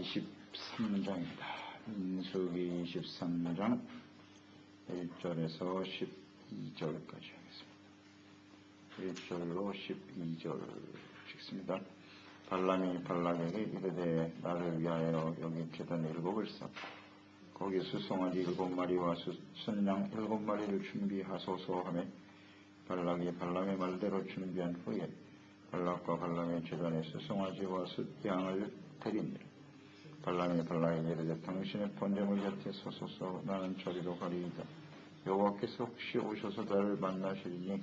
23장입니다. 민수기 23장 1절에서 12절까지 하겠습니다. 1절로 12절 읽습니다. 발람이 발락에게 이르되 나를 위하여 여기 계단 7을 쌓고 거기 수송아지 7마리와 순양 7마리를 준비하소서 하며 발락이 발람의 말대로 준비한 후에 발락과 발람의 제단에 수송아지와 숫양을 드리니라. 발람이 발락에게 이르되 당신의 번제물 곁에 서소서 나는 저리로 가리이다. 여호와께서 혹시 오셔서 나를 만나시리니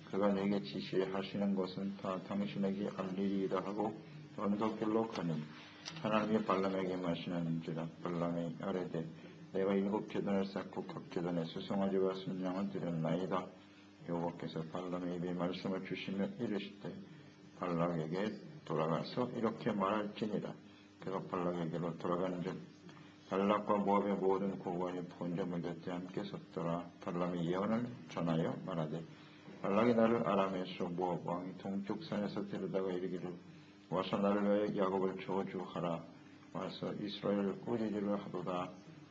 그가 내게 지시하시는 것은 다 당신에게 알리리이다 하고 언덕길로 가니 하나님이 발람에게 말씀하는지라. 발람이 아뢰되 내가 7 제단을 쌓고 각 제단에 수송아지와 순양을 드렸나이다. 여호와께서 발람의 입에 말씀을 주시며 이르시되 발락에게 돌아가서 이렇게 말할지니라. 그가 발락에게로 돌아가는즉 발락과 모압의 모든 고관이 번제물 곁에 함께 섰더라. 발람이 예언을 전하여 말하되 발락이 나를 아람에서 모압 왕이 동쪽 산에서 데려다가 이르기를 와서 나를 위하여 야곱을 저주하라. 와서 이스라엘을 꾸짖으려 하도다.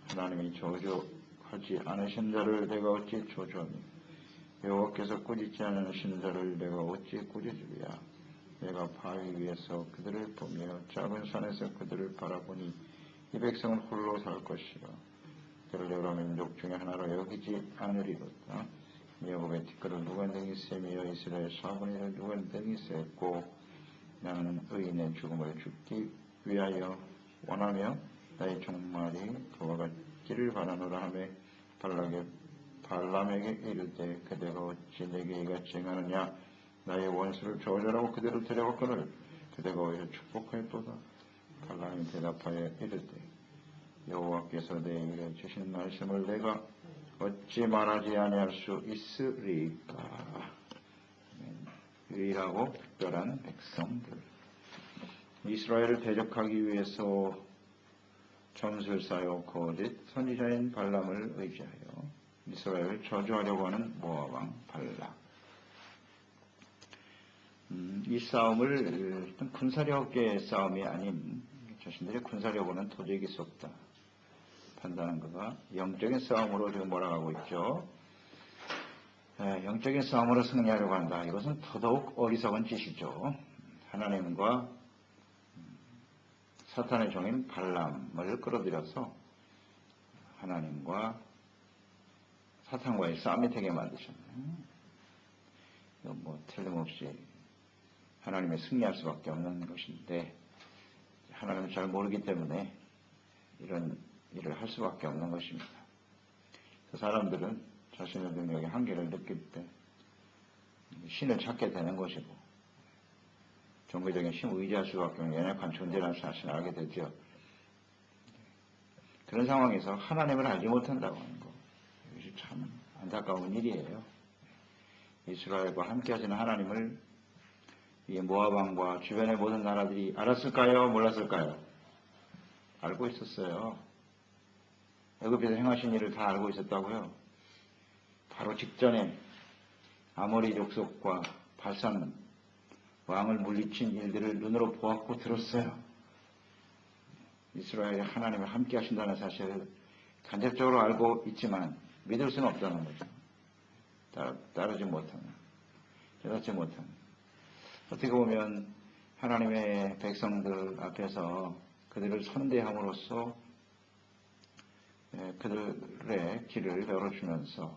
하나님이 저주하지 않으신 자를 내가 어찌 저주하니 여호와께서 꾸짖지 않으신 자를 내가 어찌 꾸짖으랴. 내가 바위 위에서 그들을 보며 작은 산에서 그들을 바라보니 이 백성은 홀로 살 것이라. 그를 여러 민족 중에 하나로 여기지 않으리로다. 야곱의 뒷걸을 누가 능히 세며 이스라엘 4분의 1을 누가 능히 셌고 나는 의인의 죽음을 죽기 위하여 원하며 나의 종말이 그와 같기를 바라노라 하며 발람에게 이르되 그대가 어찌 내게 이같이 행하느냐. 나의 원수를 저주하라고 그대로 데려갔거늘 그대가 오히려 축복하였도다. 발람이 대답하여 이르되 여호와께서 내게 주신 말씀을 내가 어찌 말하지 아니할 수 있으리까. 유일하고 특별한 백성들 이스라엘을 대적하기 위해서 전술사요 거짓 선지자인 발람을 의지하여 이스라엘을 저주하려고 하는 모압 왕 발락. 이 싸움을 군사력의 싸움이 아닌 자신들의 군사력으로는 도저히 이길 수 없다 판단한 것과 영적인 싸움으로 지금 몰아가고 있죠. 영적인 싸움으로 승리하려고 한다. 이것은 더더욱 어리석은 짓이죠. 하나님과 사탄의 종인 발람을 끌어들여서 하나님과 사탄과의 싸움이 되게 만드셨네요. 이건 틀림없이 하나님의 승리할 수밖에 없는 것인데 하나님을 잘 모르기 때문에 이런 일을 할 수밖에 없는 것입니다. 그 사람들은 자신의 능력의 한계를 느낄 때 신을 찾게 되는 것이고 종교적인 신을 의지할 수밖에 없는 연약한 존재라는 사실을 알게 되죠. 그런 상황에서 하나님을 알지 못한다고 하는 것, 이것이 참 안타까운 일이에요. 이스라엘과 함께 하시는 하나님을 이 모압 왕과 주변의 모든 나라들이 알았을까요? 몰랐을까요? 알고 있었어요. 애굽에서 행하신 일을 다 알고 있었다고요. 바로 직전에 아모리 족속과 바산 왕을 물리친 일들을 눈으로 보았고 들었어요. 이스라엘이 하나님을 함께 하신다는 사실을 간접적으로 알고 있지만 믿을 수는 없다는 거죠. 따르지 못하는, 깨닫지 못하는. 어떻게 보면 하나님의 백성들 앞에서 그들을 선대함으로써 그들의 길을 열어주면서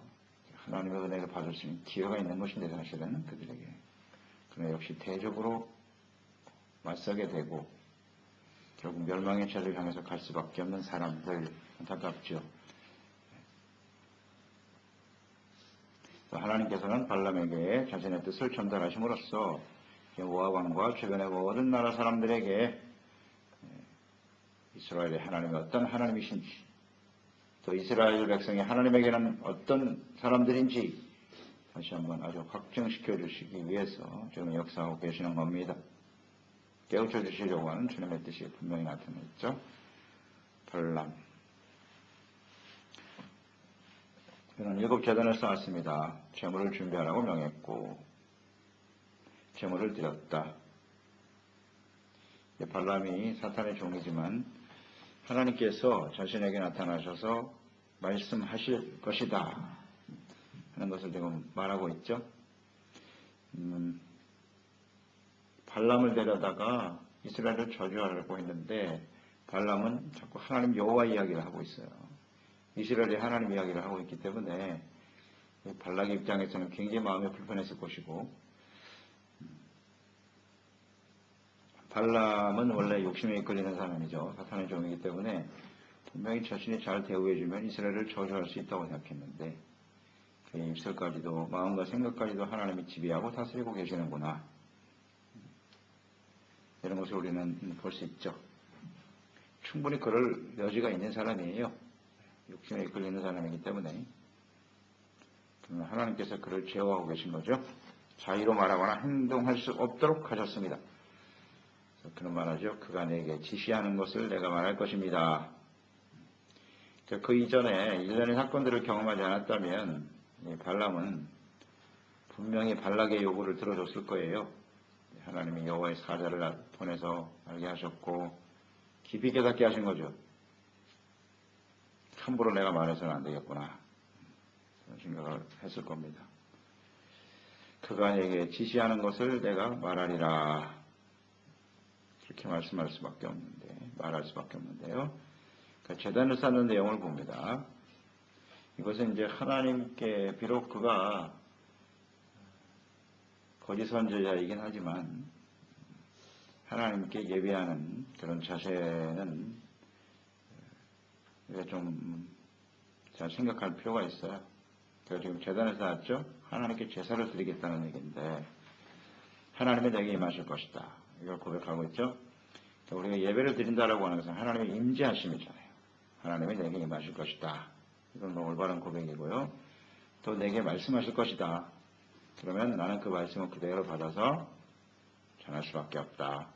하나님의 은혜를 받을 수 있는 기회가 있는 것인데 사실은 그들에게. 그러나 역시 대적으로 맞서게 되고 결국 멸망의 자리를 향해서 갈 수밖에 없는 사람들 안타깝죠. 하나님께서는 발람에게 자신의 뜻을 전달하심으로써 모압 왕과 주변의 모든 나라 사람들에게 이스라엘의 하나님이 어떤 하나님이신지 또 이스라엘 백성이 하나님에게는 어떤 사람들인지 다시 한번 아주 확증시켜 주시기 위해서 지금 역사하고 계시는 겁니다. 깨우쳐 주시려고 하는 주님의 뜻이 분명히 나타났죠. 발람 그는 7 제단을 쌓았습니다. 제물을 준비하라고 명했고 제물을 드렸다. 발람이 사탄의 종이지만 하나님께서 자신에게 나타나셔서 말씀하실 것이다 하는 것을 지금 말하고 있죠. 발람을 데려다가 이스라엘을 저주하려고 했는데 발람은 자꾸 하나님 여호와 이야기를 하고 있어요. 이스라엘이 하나님 이야기를 하고 있기 때문에 발락의 입장에서는 굉장히 마음이 불편했을 것이고, 발람은 원래 욕심에 이끌리는 사람이죠. 사탄의 종이기 때문에 분명히 자신이 잘 대우해주면 이스라엘을 저주할 수 있다고 생각했는데 그의 입술까지도 마음과 생각까지도 하나님이 지배하고 다스리고 계시는구나, 이런 것을 우리는 볼 수 있죠. 충분히 그럴 여지가 있는 사람이에요. 욕심에 이끌리는 사람이기 때문에. 하나님께서 그를 제어하고 계신 거죠. 자의로 말하거나 행동할 수 없도록 하셨습니다. 그는 말하죠. 그가 내게 지시하는 것을 내가 말할 것입니다. 그 이전에 일련의 사건들을 경험하지 않았다면 발람은 분명히 발락의 요구를 들어줬을 거예요. 하나님이 여호와의 사자를 보내서 알게 하셨고 깊이 깨닫게 하신 거죠. 함부로 내가 말해서는 안 되겠구나, 그런 생각을 했을 겁니다. 그가 내게 지시하는 것을 내가 말하리라, 이렇게 말할 수밖에 없는데요. 그러니까 제단을 쌓는 내용을 봅니다. 이것은 이제 하나님께, 비록 그가 거짓 선지자이긴 하지만 하나님께 예배하는 그런 자세는 우리가 좀 잘 생각할 필요가 있어요. 제가 지금 제단을 쌓았죠. 하나님께 제사를 드리겠다는 얘기인데 하나님이 내게 임하실 것이다, 이걸 고백하고 있죠. 우리가 예배를 드린다라고 하는 것은 하나님의 임재하심이잖아요. 하나님이 내게 임하실 것이다, 이건 올바른 고백이고요. 또 내게 말씀하실 것이다. 그러면 나는 그 말씀을 그대로 받아서 전할 수밖에 없다.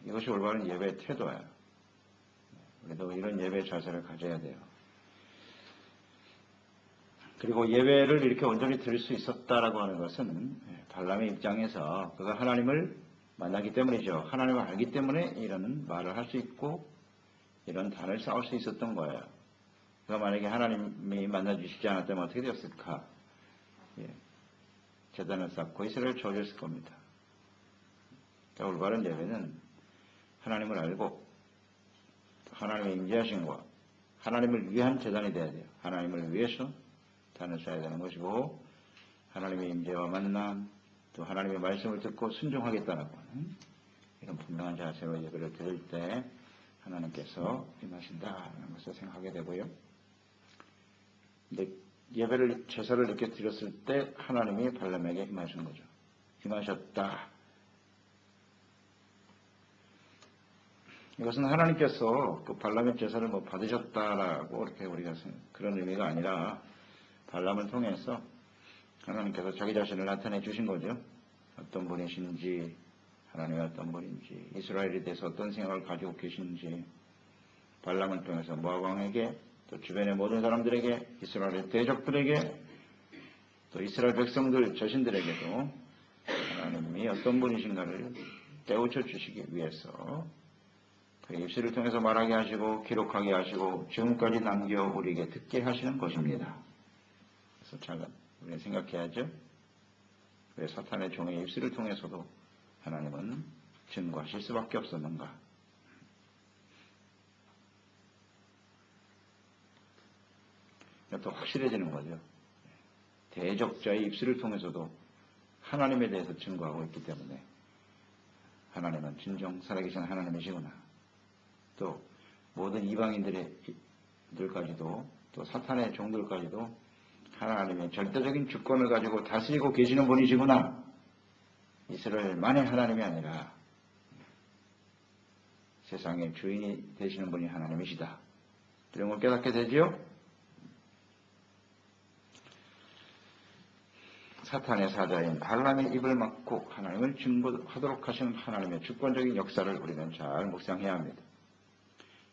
이것이 올바른 예배의 태도예요. 우리도 이런 예배의 자세를 가져야 돼요. 그리고 예배를 이렇게 온전히 드릴 수 있었다라고 하는 것은 발람의 입장에서 그가 하나님을 만나기 때문이죠. 하나님을 알기 때문에 이런 말을 할 수 있고 이런 단을 쌓을 수 있었던 거예요. 그가 만약에 하나님이 만나주시지 않았다면 어떻게 되었을까? 제단을 쌓고 이스라엘을 저주했을 겁니다. 그러니까 올바른 예배는 하나님을 알고 하나님의 임재하심과 하나님을 위한 제단이 되어야 돼요. 하나님을 위해서 단을 쌓아야 되는 것이고, 하나님의 임재와 만남, 또 하나님의 말씀을 듣고 순종하겠다라고 하는 이런 분명한 자세로 예배를 드릴 때 하나님께서 임하신다는 것을 생각하게 되고요. 근데 예배를, 제사를 이렇게 드렸을 때 하나님이 발람에게 임하신 거죠. 임하셨다. 이것은 하나님께서 그 발람의 제사를 받으셨다라고 이렇게 우리가 그런 의미가 아니라 발람을 통해서 하나님께서 자기 자신을 나타내 주신 거죠. 어떤 분이신지, 하나님이 어떤 분인지, 이스라엘에 대해서 어떤 생각을 가지고 계신지, 발람을 통해서 모압 왕에게, 또 주변의 모든 사람들에게, 이스라엘의 대적들에게, 또 이스라엘 백성들 자신들에게도 하나님이 어떤 분이신가를 깨우쳐 주시기 위해서 그 입술을 통해서 말하게 하시고 기록하게 하시고 지금까지 남겨 우리에게 듣게 하시는 것입니다. 그래서 잘 우리는 생각해야죠. 왜 사탄의 종의 입술을 통해서도 하나님은 증거하실 수밖에 없었는가? 또 확실해지는 거죠. 대적자의 입술을 통해서도 하나님에 대해서 증거하고 있기 때문에 하나님은 진정 살아계신 하나님이시구나. 또 모든 이방인들까지도, 또 사탄의 종들까지도 하나님의 절대적인 주권을 가지고 다스리고 계시는 분이시구나. 이스라엘만의 하나님이 아니라 세상의 주인이 되시는 분이 하나님이시다. 이런 걸 깨닫게 되지요. 사탄의 사자인 발람의 입을 막고 하나님을 증거하도록 하시는 하나님의 주권적인 역사를 우리는 잘 묵상해야 합니다.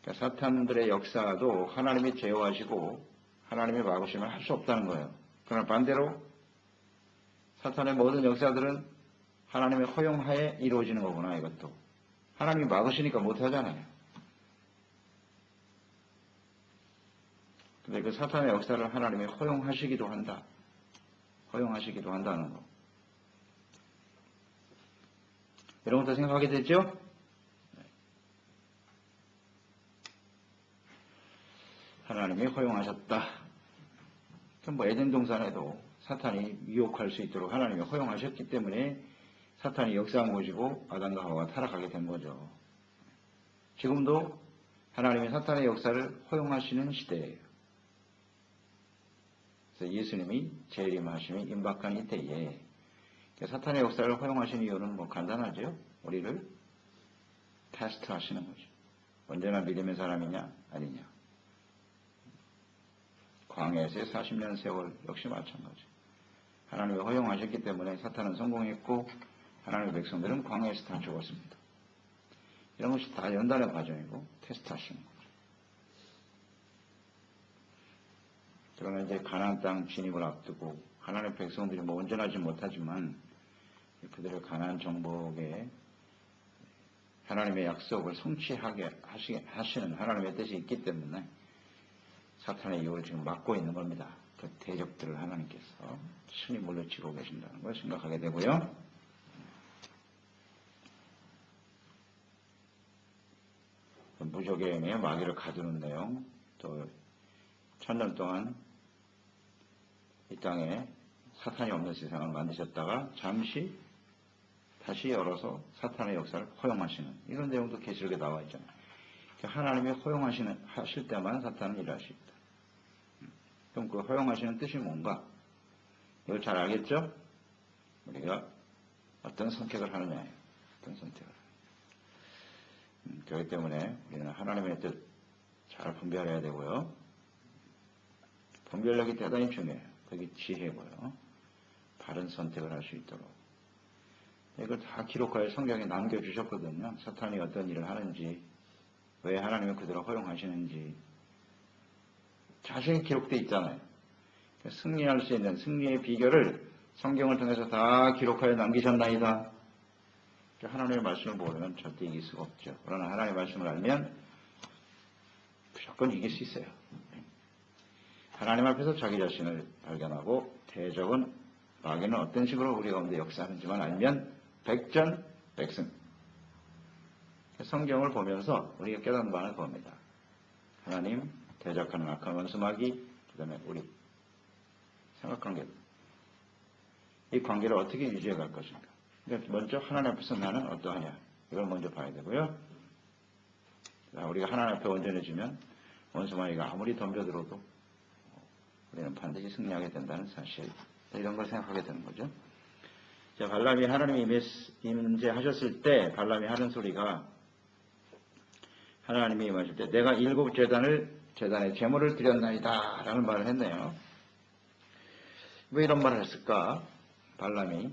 그러니까 사탄들의 역사도 하나님이 제어하시고 하나님의 막으심을 할 수 없다는 거예요. 그러나 반대로 사탄의 모든 역사들은 하나님의 허용하에 이루어지는 거구나. 이것도 하나님이 막으시니까 못하잖아요. 근데 그 사탄의 역사를 하나님이 허용하시기도 한다. 허용하시기도 한다는 거. 이런 것도 생각하게 되죠? 하나님이 허용하셨다. 그럼 뭐 에덴 동산에도 사탄이 유혹할 수 있도록 하나님이 허용하셨기 때문에 사탄이 역사한 것이고 아담과 하와가 타락하게 된 거죠. 지금도 하나님이 사탄의 역사를 허용하시는 시대예요. 그래서 예수님이 재림하심이 임박한 이때에 사탄의 역사를 허용하신 이유는 뭐 간단하죠. 우리를 테스트하시는 거죠. 언제나 믿음의 사람이냐 아니냐. 광야에서의 40년 세월 역시 마찬가지. 하나님이 허용하셨기 때문에 사탄은 성공했고 하나님의 백성들은 광야에서 다 죽었습니다. 이런 것이 다 연단의 과정이고 테스트하시는 거죠. 그러나 이제 가나안 땅 진입을 앞두고 하나님의 백성들이 뭐 온전하지 못하지만 그들의 가나안 정복에 하나님의 약속을 성취하게 하시는 하나님의 뜻이 있기 때문에 사탄의 유혹을 지금 막고 있는 겁니다. 그 대적들을 하나님께서 친히 물리치고 계신다는 걸 생각하게 되고요. 무적의 행에 마귀를 가두는 내용, 또 1000년 동안 이 땅에 사탄이 없는 세상을 만드셨다가 잠시 다시 열어서 사탄의 역사를 허용하시는 이런 내용도 계시록에 나와 있잖아요. 하나님이 허용하실 때만 사탄은 일할 수 있다. 그럼 그 허용하시는 뜻이 뭔가? 이걸 잘 알겠죠? 우리가 어떤 선택을 하느냐예요. 어떤 선택을. 그렇기 때문에 우리는 하나님의 뜻 잘 분별해야 되고요. 분별력이 대단히 중요해요. 그게 지혜고요. 바른 선택을 할 수 있도록. 이걸 다 기록하여 성경에 남겨주셨거든요. 사탄이 어떤 일을 하는지, 왜 하나님이 그들을 허용하시는지 자세히 기록되어 있잖아요. 승리할 수 있는 승리의 비결을 성경을 통해서 다 기록하여 남기셨나이다. 하나님의 말씀을 모르면 절대 이길 수가 없죠. 그러나 하나님의 말씀을 알면 무조건 이길 수 있어요. 하나님 앞에서 자기 자신을 발견하고 대적은 마귀는 어떤 식으로 우리 가운데 역사하는지만 알면 백전백승. 성경을 보면서 우리가 깨닫는 바는 그겁니다. 하나님, 대적하는 악한 원수 마귀, 그 다음에 우리 삼각관계. 이 관계를 어떻게 유지해 갈 것인가. 그러니까 먼저 하나님 앞에서 나는 어떠하냐. 이걸 먼저 봐야 되고요. 우리가 하나님 앞에 온전해지면 원수 마귀가 아무리 덤벼들어도 우리는 반드시 승리하게 된다는 사실. 이런 걸 생각하게 되는 거죠. 자, 발람이 하나님이 임재하셨을 때 발람이 하는 소리가 하나님이 임하실 때 내가 7 재단에 제물을 드렸나이다 라는 말을 했네요. 왜 이런 말을 했을까? 발람이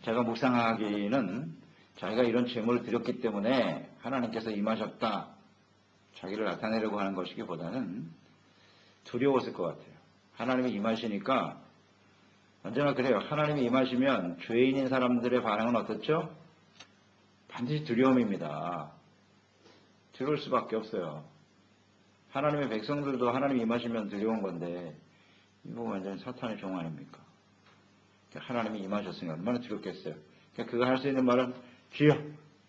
제가 묵상하기는 자기가 이런 제물을 드렸기 때문에 하나님께서 임하셨다 자기를 나타내려고 하는 것이기보다는 두려웠을 것 같아요. 하나님이 임하시니까 언제나 그래요. 하나님이 임하시면 죄인인 사람들의 반응은 어떻죠? 반드시 두려움입니다. 두려울 수밖에 없어요. 하나님의 백성들도 하나님이 임하시면 두려운 건데 이거 완전히 사탄의 종 아닙니까? 하나님이 임하셨으니 얼마나 두렵겠어요. 그가 할 수 있는 말은 주여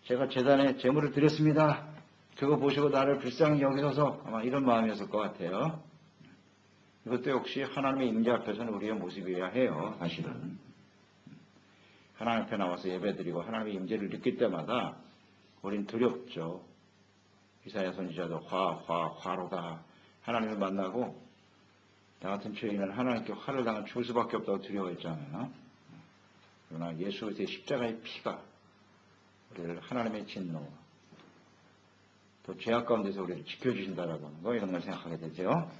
제가 제단에 제물을 드렸습니다. 그거 보시고 나를 불쌍히 여기셔서 아마 이런 마음이었을 것 같아요. 이것도 역시 하나님의 임재 앞에서는 우리의 모습이어야 해요. 사실은. 하나님 앞에 나와서 예배드리고 하나님의 임재를 느낄 때마다 우린 두렵죠. 이사야 선지자도 화로다. 하나님을 만나고 나 같은 죄인은 하나님께 화를 당하면 죽을 수밖에 없다고 두려워했잖아요. 그러나 예수 그리스도의 십자가의 피가 우리를 하나님의 진노 또 죄악 가운데서 우리를 지켜주신다라고 하는 거 이런 걸 생각하게 되죠.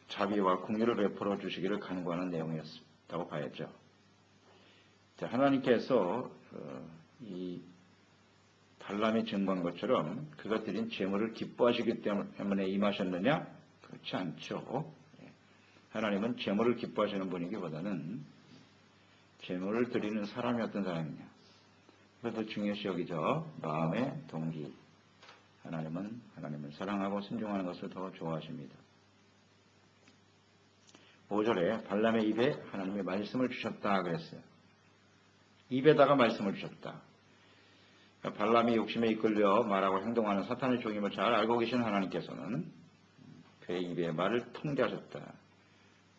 자비와 긍휼을 베풀어 주시기를 간구하는 내용이었다고 봐야죠. 자, 하나님께서 이 발람이 증거한 것처럼 그가 드린 제물을 기뻐하시기 때문에 임하셨느냐? 그렇지 않죠. 하나님은 제물을 기뻐하시는 분이기보다는 제물을 드리는 사람이 어떤 사람이냐. 그것도 중요시 여기죠. 마음의 동기. 하나님은 하나님을 사랑하고 순종하는 것을 더 좋아하십니다. 5절에 발람의 입에 하나님의 말씀을 주셨다 그랬어요. 입에다가 말씀을 주셨다. 발람이 욕심에 이끌려 말하고 행동하는 사탄의 종임을 잘 알고 계신 하나님께서는 그의 입의 말을 통제하셨다.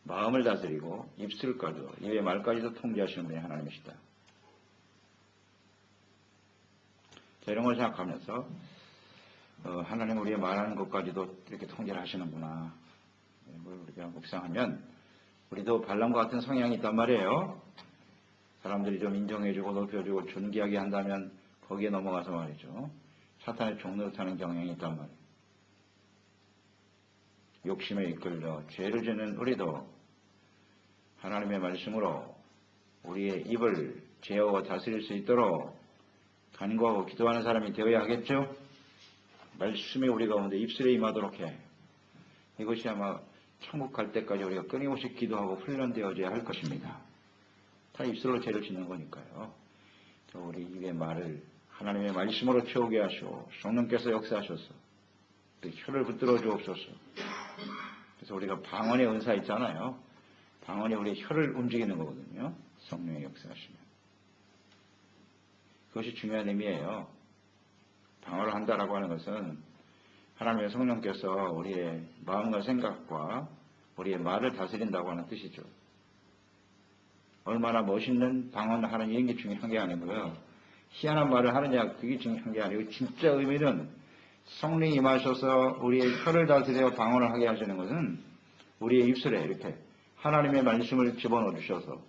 마음을 다스리고 입술까지도 입의 말까지도 통제하시는 분이 하나님이시다. 자, 이런 걸 생각하면서 하나님 우리의 말하는 것까지도 이렇게 통제를 하시는구나. 우리가 묵상하면 우리도 발람과 같은 성향이 있단 말이에요. 사람들이 좀 인정해주고 높여주고 존귀하게 한다면 거기에 넘어가서 말이죠. 사탄의 종로를 타는 경향이 있단 말이에요. 욕심에 이끌려 죄를 짓는 우리도 하나님의 말씀으로 우리의 입을 제어와 다스릴 수 있도록 간구하고 기도하는 사람이 되어야 하겠죠. 말씀이 우리 가운데 입술에 임하도록 해. 이것이 아마 천국 갈 때까지 우리가 끊임없이 기도하고 훈련되어져야 할 것입니다. 다 입술로 죄를 짓는 거니까요. 우리 입의 말을 하나님의 말씀으로 채우게 하시오. 성령께서 역사하셔서 혀를 붙들어 주옵소서. 그래서 우리가 방언의 은사 있잖아요. 방언이 우리 혀를 움직이는 거거든요. 성령의 역사하시면. 그것이 중요한 의미예요. 방언을 한다라고 하는 것은 하나님의 성령께서 우리의 마음과 생각과 우리의 말을 다스린다고 하는 뜻이죠. 얼마나 멋있는 방언을 하는 게 중요한 게 아니고요. 희한한 말을 하느냐 그게 중요한 게 아니고 진짜 의미는 성령이 임하셔서 우리의 혀를 다스려 방언을 하게 하시는 것은 우리의 입술에 이렇게 하나님의 말씀을 집어넣어 주셔서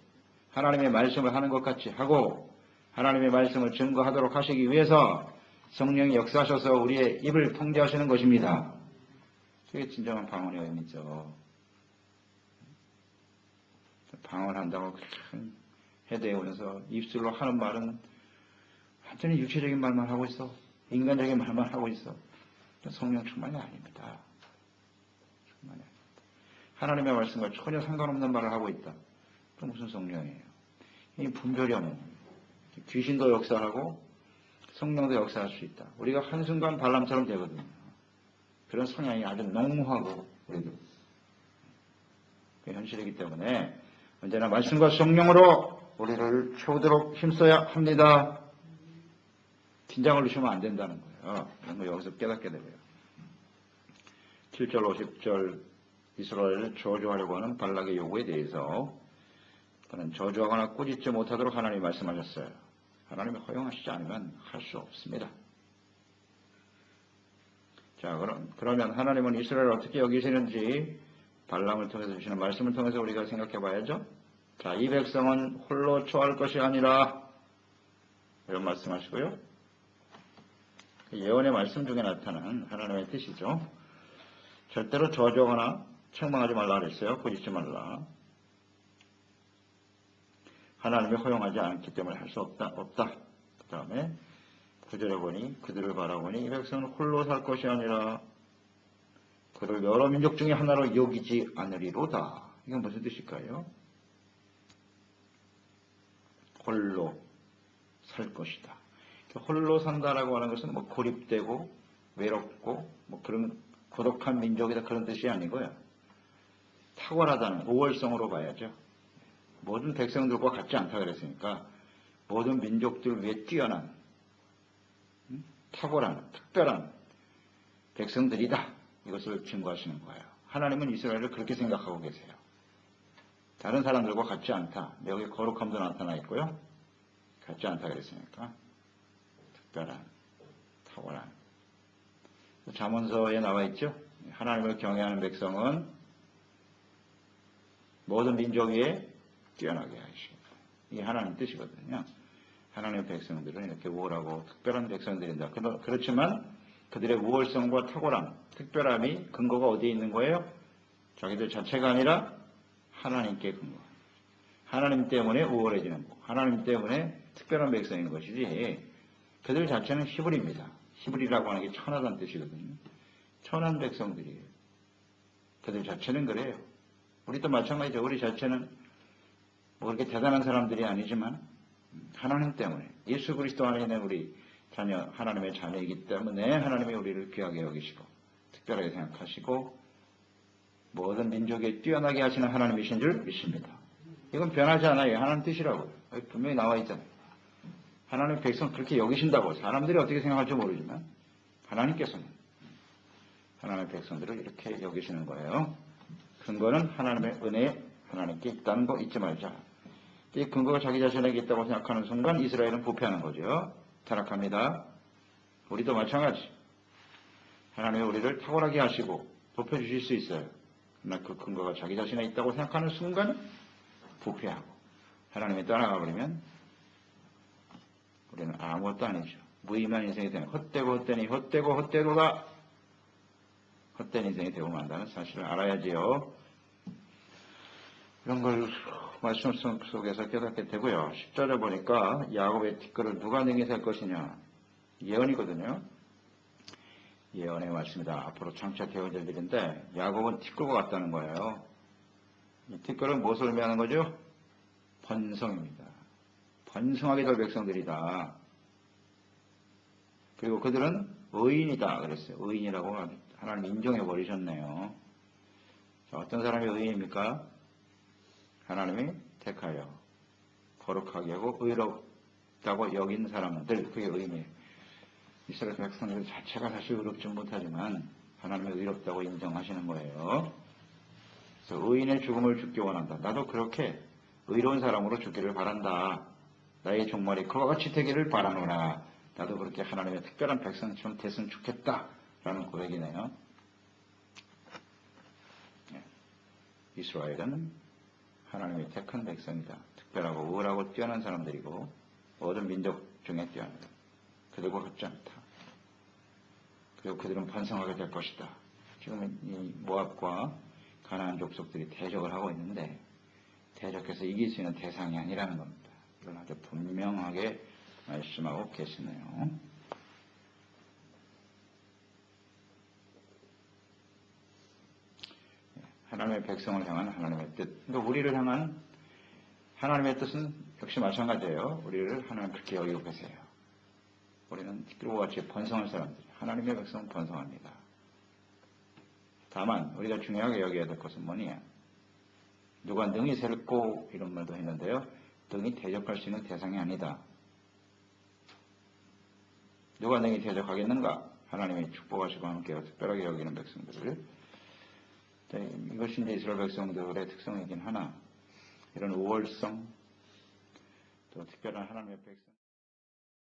하나님의 말씀을 하는 것 같이 하고 하나님의 말씀을 증거하도록 하시기 위해서 성령이 역사하셔서 우리의 입을 통제하시는 것입니다. 그게 진정한 방언의 의미죠. 방언한다고 해대오면서 입술로 하는 말은 완전히 육체적인 말만 하고 있어. 인간적인 말만 하고 있어. 성령 충만이 아닙니다. 충만이 아닙니다. 하나님의 말씀과 전혀 상관없는 말을 하고 있다. 또 무슨 성령이에요? 이 분별이 없는 거예요. 귀신도 역사하고 성령도 역사할 수 있다. 우리가 한순간 발람처럼 되거든요. 그런 성향이 아주 농후하고 우리도 현실이기 때문에 언제나 말씀과 성령으로 우리를 채우도록 힘써야 합니다. 긴장을 주시면 안 된다는 거예요. 이런 거 여기서 깨닫게 되고요. 7절 50절 이스라엘을 저주하려고 하는 발락의 요구에 대해서 그는 저주하거나 꾸짖지 못하도록 하나님이 말씀하셨어요. 하나님이 허용하시지 않으면 할 수 없습니다. 자, 그러면 하나님은 이스라엘을 어떻게 여기시는지 발람을 통해서 주시는 말씀을 통해서 우리가 생각해 봐야죠. 자, 이 백성은 홀로 처할 것이 아니라 이런 말씀하시고요. 예언의 말씀 중에 나타난 하나님의 뜻이죠. 절대로 저주하거나 책망하지 말라 그랬어요. 꾸짖지 말라. 하나님이 허용하지 않기 때문에 할 수 없다. 그 다음에 9절에 보니 그들을 바라보니 이 백성은 홀로 살 것이 아니라 그를 여러 민족 중에 하나로 여기지 않으리로다. 이건 무슨 뜻일까요? 홀로 살 것이다. 홀로 산다라고 하는 것은 뭐 고립되고 외롭고 뭐 그런 고독한 민족이다 그런 뜻이 아니고요. 탁월하다는 우월성으로 봐야죠. 모든 백성들과 같지 않다 그랬으니까 모든 민족들 위에 뛰어난 탁월한 특별한 백성들이다. 이것을 증거하시는 거예요. 하나님은 이스라엘을 그렇게 생각하고 계세요. 다른 사람들과 같지 않다. 여기 거룩함도 나타나 있고요. 같지 않다 그랬으니까 특별한 탁월한. 잠언서에 나와 있죠. 하나님을 경외하는 백성은 모든 민족 위에 뛰어나게 하시고 이게 하나님 뜻이거든요. 하나님의 백성들은 이렇게 우월하고 특별한 백성들이다. 그렇지만 그들의 우월성과 탁월함, 특별함이 근거가 어디에 있는 거예요? 자기들 자체가 아니라 하나님께 근거. 하나님 때문에 우월해지는 거. 하나님 때문에 특별한 백성인 것이지 그들 자체는 히브리입니다. 히브리라고 하는 게 천하다는 뜻이거든요. 천한 백성들이에요. 그들 자체는 그래요. 우리도 마찬가지죠. 우리 자체는 뭐 그렇게 대단한 사람들이 아니지만 하나님 때문에 예수 그리스도 안에 있는 우리 하나님의 자녀이기 때문에 하나님이 우리를 귀하게 여기시고 특별하게 생각하시고 모든 민족에 뛰어나게 하시는 하나님이신 줄 믿습니다. 이건 변하지 않아요. 하나님 뜻이라고요. 분명히 나와 있잖아요. 하나님 백성 그렇게 여기신다고. 사람들이 어떻게 생각할지 모르지만 하나님께서는 하나님의 백성들을 이렇게 여기시는 거예요. 근거는 하나님의 은혜 하나님께 있다는 거 잊지 말자. 이 근거가 자기 자신에게 있다고 생각하는 순간 이스라엘은 부패하는 거죠. 타락합니다. 우리도 마찬가지. 하나님이 우리를 탁월하게 하시고 높여주실 수 있어요. 그러나 그 근거가 자기 자신에 있다고 생각하는 순간 부패하고 하나님이 떠나가 버리면 우리는 아무것도 아니죠. 무의미한 인생이 되는 헛되고 헛된 인생이 되고 만다는 사실을 알아야지요. 이런 걸 말씀 속에서 깨닫게 되고요. 10절에 보니까 야곱의 티끌을 누가 능히 셀 것이냐. 예언이거든요. 예언의 말씀이다. 앞으로 장차 되어질 일인데 야곱은 티끌과 같다는 거예요. 이 티끌은 무엇을 의미하는 거죠? 번성입니다. 번성하게 될 백성들이다. 그리고 그들은 의인이다 그랬어요. 의인이라고 하나님 인정해 버리셨네요. 자, 어떤 사람이 의인입니까? 하나님이 택하여 거룩하게 하고 의롭다고 여긴 사람들, 그게 의인이에요. 이스라엘 백성들 자체가 사실 의롭지 못하지만 하나님이 의롭다고 인정하시는 거예요. 그래서 의인의 죽음을 죽기 원한다. 나도 그렇게 의로운 사람으로 죽기를 바란다. 나의 종말이 그와 같이 되기를 바라노라. 나도 그렇게 하나님의 특별한 백성처럼 됐으면 좋겠다. 라는 고백이네요. 이스라엘은 하나님의 택한 백성이다. 특별하고 우월하고 뛰어난 사람들이고 모든 민족 중에 뛰어난다. 그들과 같지 않다. 그리고 그들은 번성하게 될 것이다. 지금 이 모압과 가나안 족속들이 대적을 하고 있는데 대적해서 이길 수 있는 대상이 아니라는 겁니다. 이걸 아주 분명하게 말씀하고 계시네요. 하나님의 백성을 향한 하나님의 뜻. 그러니까 우리를 향한 하나님의 뜻은 역시 마찬가지예요. 우리를 하나님 그렇게 여기고 계세요. 우리는 티끌과 같이 번성한 사람들. 하나님의 백성은 번성합니다. 다만 우리가 중요하게 여겨야 될 것은 뭐냐. 누가 능히 셀고 이런 말도 했는데요. 능히 대적할 수 있는 대상이 아니다. 누가 능히 대적하겠는가? 하나님이 축복하시고 함께 특별하게 여기는 백성들을. 이것이 이제 이스라엘 백성들의 특성이긴 하나 이런 우월성 또 특별한 하나님의 백성